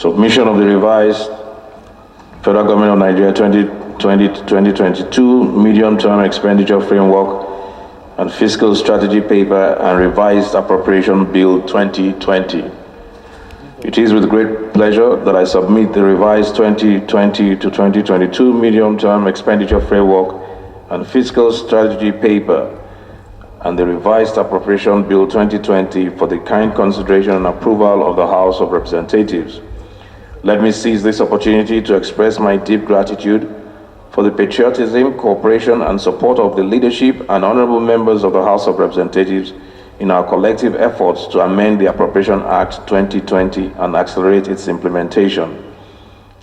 Submission of the revised Federal Government of Nigeria 2020 to 2022 medium-term expenditure framework and fiscal strategy paper and revised appropriation bill 2020. It is with great pleasure that I submit the revised 2020 to 2022 medium-term expenditure framework and fiscal strategy paper and the revised appropriation bill 2020 for the kind consideration and approval of the House of Representatives. Let me seize this opportunity to express my deep gratitude for the patriotism, cooperation, and support of the leadership and honorable members of the House of Representatives in our collective efforts to amend the Appropriation Act 2020 and accelerate its implementation.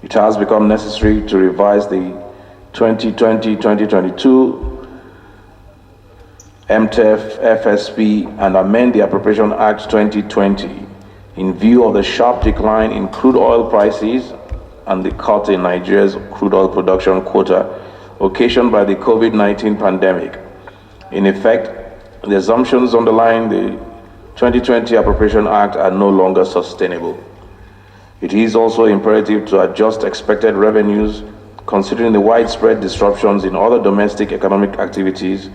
It has become necessary to revise the 2020-2022 MTEF FSP and amend the Appropriation Act 2020 in view of the sharp decline in crude oil prices and the cut in Nigeria's crude oil production quota occasioned by the COVID-19 pandemic. In effect, the assumptions underlying the 2020 Appropriation Act are no longer sustainable. It is also imperative to adjust expected revenues considering the widespread disruptions in other domestic economic activities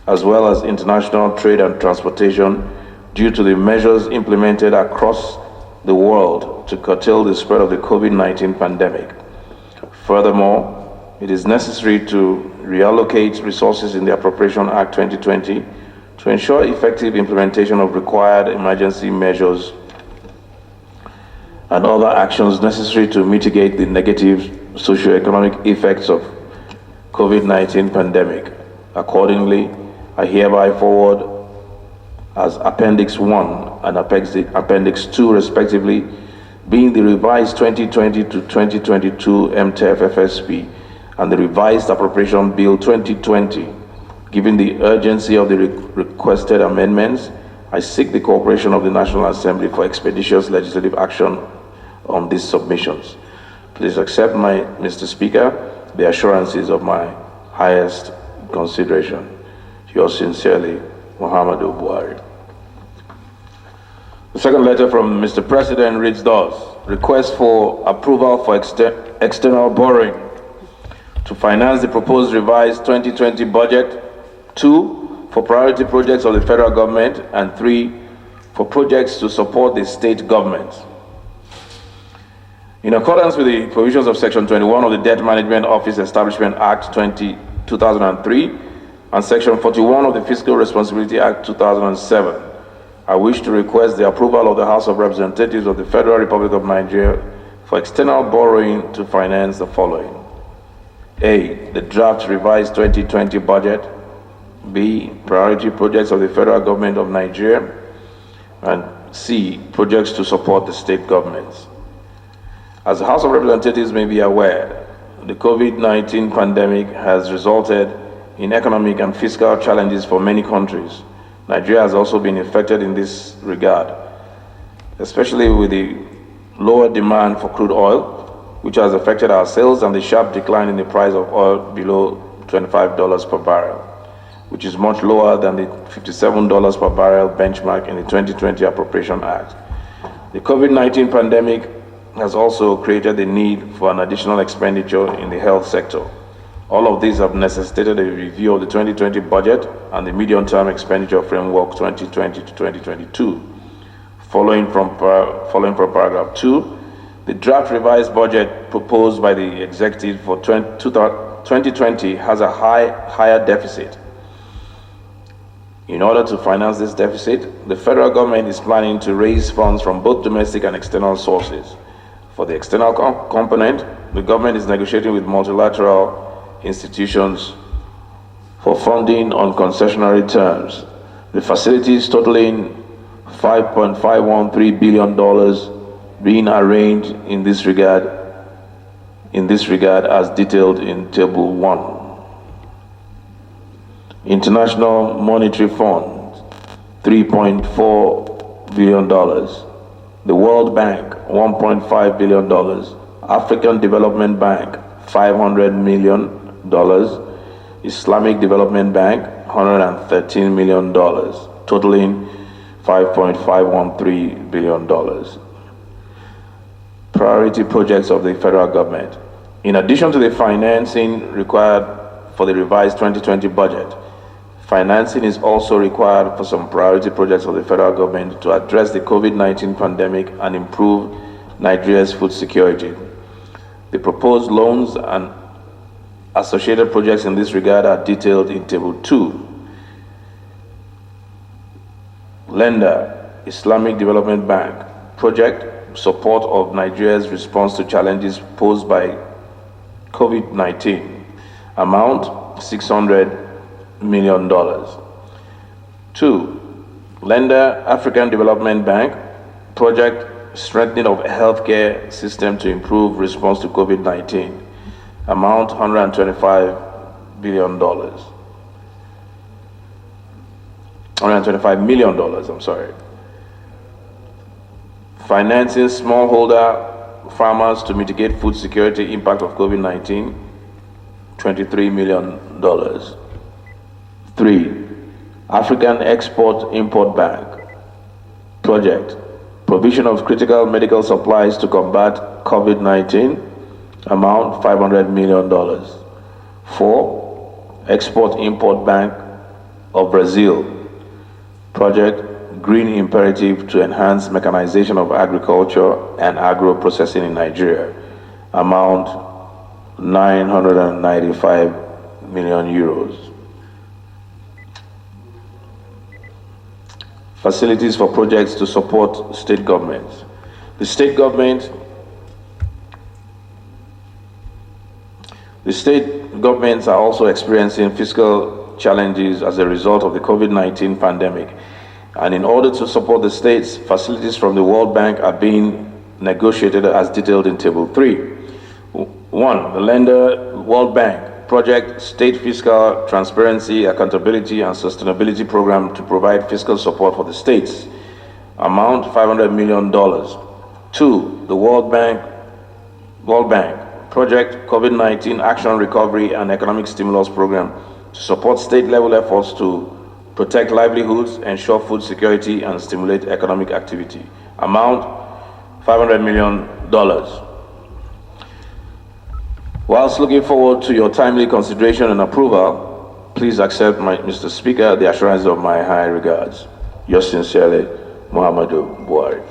as well as international trade and transportation due to the measures implemented across the world to curtail the spread of the COVID-19 pandemic. Furthermore, it is necessary to reallocate resources in the Appropriation Act 2020 to ensure effective implementation of required emergency measures and other actions necessary to mitigate the negative socioeconomic effects of COVID-19 pandemic. Accordingly, I hereby forward as Appendix 1 and Appendix 2 respectively, being the revised 2020 to 2022 MTEF FSP and the revised Appropriation Bill 2020. Given the urgency of the requested amendments, I seek the cooperation of the National Assembly for expeditious legislative action on these submissions. Please accept, Mr. Speaker, the assurances of my highest consideration. Yours sincerely, Muhammadu Buhari. The second letter from Mr. President reads thus: request for approval for external borrowing to finance the proposed revised 2020 budget, 2, for priority projects of the federal government, and 3, for projects to support the state governments. In accordance with the provisions of Section 21 of the Debt Management Office Establishment Act 2003 and Section 41 of the Fiscal Responsibility Act 2007, I wish to request the approval of the House of Representatives of the Federal Republic of Nigeria for external borrowing to finance the following: A, the draft revised 2020 budget; B, priority projects of the Federal Government of Nigeria; and C, projects to support the state governments. As the House of Representatives may be aware, the COVID-19 pandemic has resulted in economic and fiscal challenges for many countries. Nigeria has also been affected in this regard, especially with the lower demand for crude oil, which has affected our sales, and the sharp decline in the price of oil below $25 per barrel, which is much lower than the $57 per barrel benchmark in the 2020 Appropriation Act. The COVID-19 pandemic has also created the need for an additional expenditure in the health sector. All of these have necessitated a review of the 2020 budget and the medium-term expenditure framework 2020 to 2022. Following from paragraph 2, the draft revised budget proposed by the executive for 2020 has a higher deficit. In order to finance this deficit, the federal government is planning to raise funds from both domestic and external sources. For the external component, the government is negotiating with multilateral institutions for funding on concessionary terms. The facilities totaling $5.513 billion being arranged in this regard as detailed in Table 1. International Monetary Fund, $3.4 billion. The World Bank, $1.5 billion. African Development Bank, $500 million. Islamic Development Bank, $113 million, totaling $5.513 billion. priority projects of the federal government. In addition to the financing required for the revised 2020 budget, financing is also required for some priority projects of the federal government to address the COVID-19 pandemic and improve Nigeria's food security. The proposed loans and associated projects in this regard are detailed in Table 2. Lender, Islamic Development Bank, project support of Nigeria's response to challenges posed by COVID-19, amount $600 million. 2. Lender, African Development Bank, project strengthening of healthcare system to improve response to COVID-19, amount $125 billion. $125 million, I'm sorry. Financing smallholder farmers to mitigate food security impact of COVID-19, $23 million. 3. African Export-Import Bank, project, provision of critical medical supplies to combat COVID-19, amount $500 million. 4. Export-Import Bank of Brazil, project, Green Imperative to enhance mechanization of agriculture and agro-processing in Nigeria, amount €995 million. Facilities for projects to support state governments. The state governments are also experiencing fiscal challenges as a result of the COVID-19 pandemic. And in order to support the states, facilities from the World Bank are being negotiated as detailed in Table 3. 1. The lender, World Bank, project State Fiscal Transparency, Accountability and Sustainability Program to provide fiscal support for the states, amount $500 million. 2. The World Bank, project COVID-19 Action Recovery and Economic Stimulus Program to support state-level efforts to protect livelihoods, ensure food security, and stimulate economic activity. Amount, $500 million. Whilst looking forward to your timely consideration and approval, please accept, Mr. Speaker, the assurance of my high regards. Yours sincerely, Muhammadu Buhari.